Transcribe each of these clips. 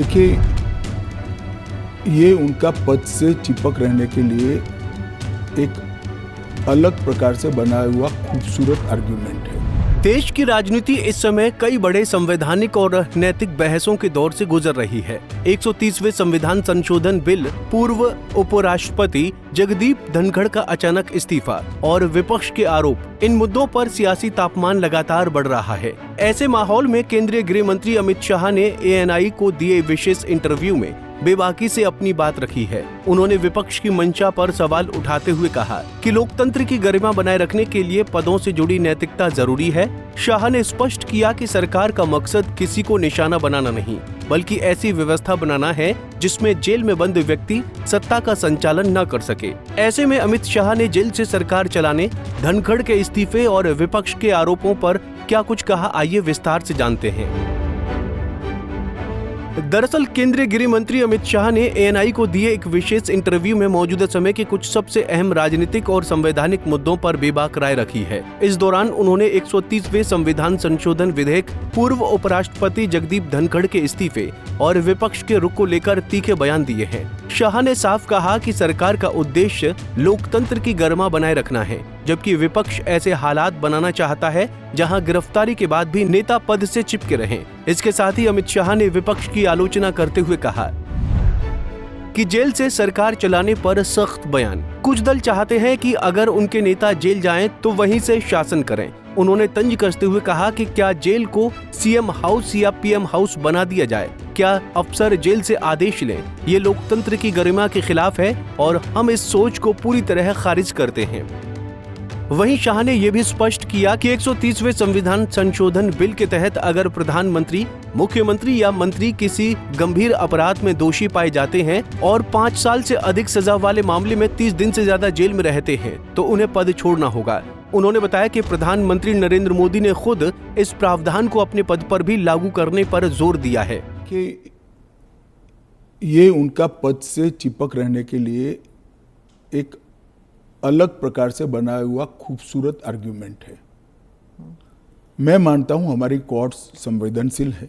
देखिए, ये उनका पद से चिपक रहने के लिए एक अलग प्रकार से बनाया हुआ खूबसूरत आर्गुमेंट है। देश की राजनीति इस समय कई बड़े संवैधानिक और नैतिक बहसों के दौर से गुजर रही है। 130वें संविधान संशोधन बिल, पूर्व उपराष्ट्रपति जगदीप धनखड़ का अचानक इस्तीफा और विपक्ष के आरोप, इन मुद्दों पर सियासी तापमान लगातार बढ़ रहा है। ऐसे माहौल में केंद्रीय गृह मंत्री अमित शाह ने ANI को दिए विशेष इंटरव्यू में बेबाकी से अपनी बात रखी है। उन्होंने विपक्ष की मंशा पर सवाल उठाते हुए कहा कि लोकतंत्र की गरिमा बनाए रखने के लिए पदों से जुड़ी नैतिकता जरूरी है। शाह ने स्पष्ट किया कि सरकार का मकसद किसी को निशाना बनाना नहीं, बल्कि ऐसी व्यवस्था बनाना है जिसमें जेल में बंद व्यक्ति सत्ता का संचालन न कर सके। ऐसे में अमित शाह ने जेल से सरकार चलाने, धनखड़ के इस्तीफे और विपक्ष के आरोपों पर क्या कुछ कहा, आइए विस्तार से जानते हैं। दरअसल केंद्रीय गृह मंत्री अमित शाह ने ANI को दिए एक विशेष इंटरव्यू में मौजूदा समय के कुछ सबसे अहम राजनीतिक और संवैधानिक मुद्दों पर बेबाक राय रखी है। इस दौरान उन्होंने 130वें संविधान संशोधन विधेयक, पूर्व उपराष्ट्रपति जगदीप धनखड़ के इस्तीफे और विपक्ष के रुख को लेकर तीखे बयान दिए हैं। शाह ने साफ कहा कि सरकार का उद्देश्य लोकतंत्र की गरिमा बनाए रखना है, जबकि विपक्ष ऐसे हालात बनाना चाहता है जहां गिरफ्तारी के बाद भी नेता पद से चिपके रहें। इसके साथ ही अमित शाह ने विपक्ष की आलोचना करते हुए कहा कि जेल से सरकार चलाने पर सख्त बयान। कुछ दल चाहते हैं कि अगर उनके नेता जेल जाएं तो वहीं से शासन करें। उन्होंने तंज कसते हुए कहा कि क्या जेल को CM हाउस या PM हाउस बना दिया जाए? क्या अफसर जेल से आदेश लें? ये लोकतंत्र की गरिमा के खिलाफ है और हम इस सोच को पूरी तरह खारिज करते हैं। वहीं शाह ने यह भी स्पष्ट किया कि 130वें संविधान संशोधन बिल के तहत अगर प्रधानमंत्री, मुख्यमंत्री या मंत्री किसी गंभीर अपराध में दोषी पाए जाते हैं और 5 साल से अधिक सजा वाले मामले में 30 दिन से ज्यादा जेल में रहते हैं तो उन्हें पद छोड़ना होगा। उन्होंने बताया कि प्रधानमंत्री नरेंद्र मोदी ने खुद इस प्रावधान को अपने पद पर भी लागू करने पर जोर दिया है कि ये उनका पद से चिपक रहने के लिए एक अलग प्रकार से बनाया हुआ खूबसूरत आर्गुमेंट है। मैं मानता हूं हमारी कोर्ट्स संवेदनशील है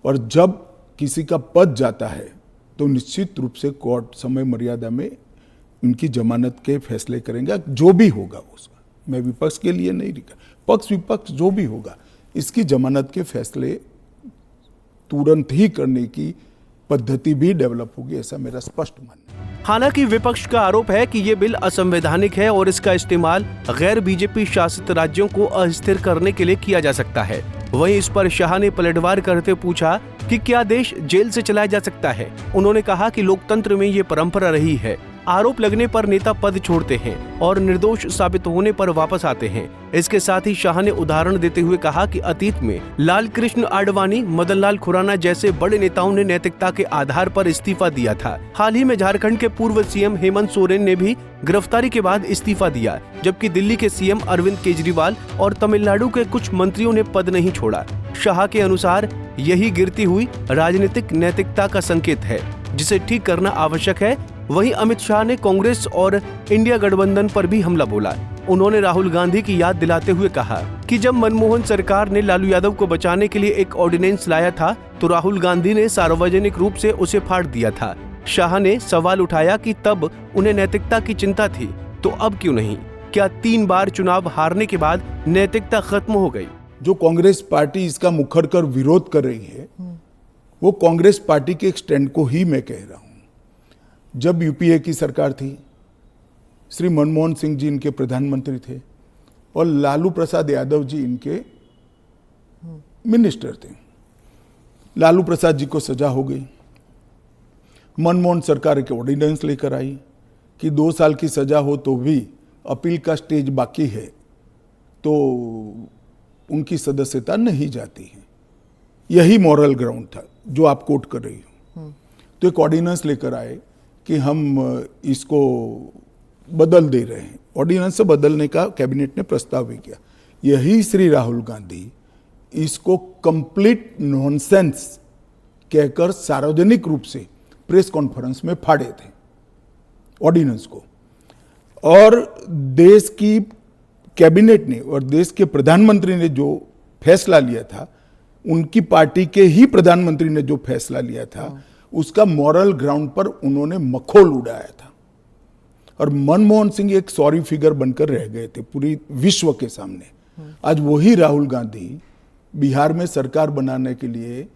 और जब किसी का पद जाता है तो निश्चित रूप से कोर्ट समय मर्यादा में उनकी जमानत के फैसले करेंगे, जो भी होगा उसका। मैं विपक्ष के लिए नहीं लिखा, पक्ष विपक्ष जो भी होगा, इसकी जमानत के फैसले तुरंत ही करने की पद्धति भी डेवलप होगी, ऐसा मेरा स्पष्ट मानना है। हालांकि विपक्ष का आरोप है कि ये बिल असंवैधानिक है और इसका इस्तेमाल गैर BJP शासित राज्यों को अस्थिर करने के लिए किया जा सकता है। वहीं इस पर शाह ने पलटवार करते पूछा कि क्या देश जेल से चलाया जा सकता है। उन्होंने कहा कि लोकतंत्र में ये परंपरा रही है, आरोप लगने पर नेता पद छोड़ते हैं और निर्दोष साबित होने पर वापस आते हैं। इसके साथ ही शाह ने उदाहरण देते हुए कहा कि अतीत में लाल कृष्ण आडवाणी, मदन लाल खुराना जैसे बड़े नेताओं ने नैतिकता के आधार पर इस्तीफा दिया था। हाल ही में झारखंड के पूर्व CM हेमंत सोरेन ने भी गिरफ्तारी के बाद इस्तीफा दिया, जबकि दिल्ली के CM अरविंद केजरीवाल और तमिलनाडु के कुछ मंत्रियों ने पद नहीं छोड़ा। शाह के अनुसार यही गिरती हुई राजनीतिक नैतिकता का संकेत है, जिसे ठीक करना आवश्यक है। वहीं अमित शाह ने कांग्रेस और इंडिया गठबंधन पर भी हमला बोला। उन्होंने राहुल गांधी की याद दिलाते हुए कहा कि जब मनमोहन सरकार ने लालू यादव को बचाने के लिए एक ऑर्डिनेंस लाया था तो राहुल गांधी ने सार्वजनिक रूप से उसे फाड़ दिया था। शाह ने सवाल उठाया कि तब उन्हें नैतिकता की चिंता थी, तो अब क्यों नहीं? क्या 3 बार चुनाव हारने के बाद नैतिकता खत्म हो गई? जो कांग्रेस पार्टी इसका मुखर कर विरोध कर रही है, वो कांग्रेस पार्टी के एक स्टैंड को ही मैं कह रहा हूं। जब UPA की सरकार थी, श्री मनमोहन सिंह जी इनके प्रधानमंत्री थे और लालू प्रसाद यादव जी इनके मिनिस्टर थे। लालू प्रसाद जी को सजा हो गई। मनमोहन सरकार एक ऑर्डिनेंस लेकर आई कि 2 साल की सजा हो तो भी अपील का स्टेज बाकी है तो उनकी सदस्यता नहीं जाती है। यही मॉरल ग्राउंड था जो आप कोट कर रही हो। तो एक ऑर्डिनेंस लेकर आए कि हम इसको बदल दे रहे हैं। ऑर्डिनेंस से बदलने का कैबिनेट ने प्रस्ताव भी किया। यही श्री राहुल गांधी इसको कंप्लीट नॉनसेंस कहकर सार्वजनिक रूप से प्रेस कॉन्फ्रेंस में फाड़े थे ऑर्डिनेंस को। और देश की कैबिनेट ने और देश के प्रधानमंत्री ने जो फैसला लिया था उनकी पार्टी के ही प्रधानमंत्री ने जो फैसला लिया था उसका मॉरल ग्राउंड पर उन्होंने मखौल उड़ाया था। और मनमोहन सिंह एक सॉरी फिगर बनकर रह गए थे पूरी विश्व के सामने। आज वही राहुल गांधी बिहार में सरकार बनाने के लिए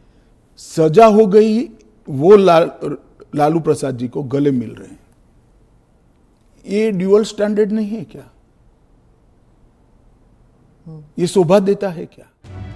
सजा हो गई वो लालू प्रसाद जी को गले मिल रहे हैं। ये ड्यूअल स्टैंडर्ड नहीं है क्या? ये शोभा देता है क्या?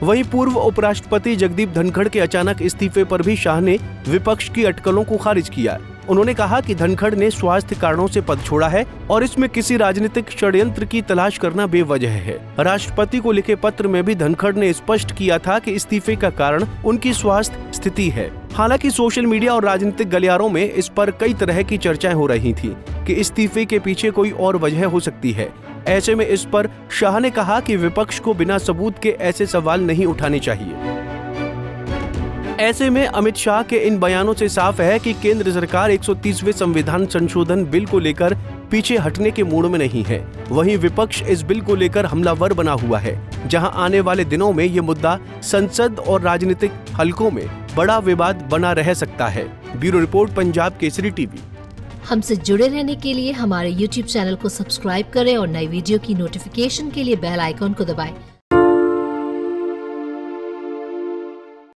वहीं पूर्व उपराष्ट्रपति जगदीप धनखड़ के अचानक इस्तीफे पर भी शाह ने विपक्ष की अटकलों को खारिज किया। उन्होंने कहा कि धनखड़ ने स्वास्थ्य कारणों से पद छोड़ा है और इसमें किसी राजनीतिक षड्यंत्र की तलाश करना बेवजह है। राष्ट्रपति को लिखे पत्र में भी धनखड़ ने स्पष्ट किया था कि इस्तीफे का कारण उनकी स्वास्थ्य स्थिति है। हालांकि सोशल मीडिया और राजनीतिक गलियारों में इस पर कई तरह की चर्चाएं हो रही थी कि इस्तीफे के पीछे कोई और वजह हो सकती है। ऐसे में इस पर शाह ने कहा कि विपक्ष को बिना सबूत के ऐसे सवाल नहीं उठाने चाहिए। ऐसे में अमित शाह के इन बयानों से साफ है कि केंद्र सरकार 130वें संविधान संशोधन बिल को लेकर पीछे हटने के मूड में नहीं है। वहीं विपक्ष इस बिल को लेकर हमलावर बना हुआ है, जहां आने वाले दिनों में ये मुद्दा संसद और राजनीतिक हलकों में बड़ा विवाद बना रह सकता है। Bureau report, Punjab Kesari TV. हमसे जुड़े रहने के लिए हमारे YouTube चैनल को सब्सक्राइब करें और नई वीडियो की नोटिफिकेशन के लिए बेल आइकॉन को दबाएं।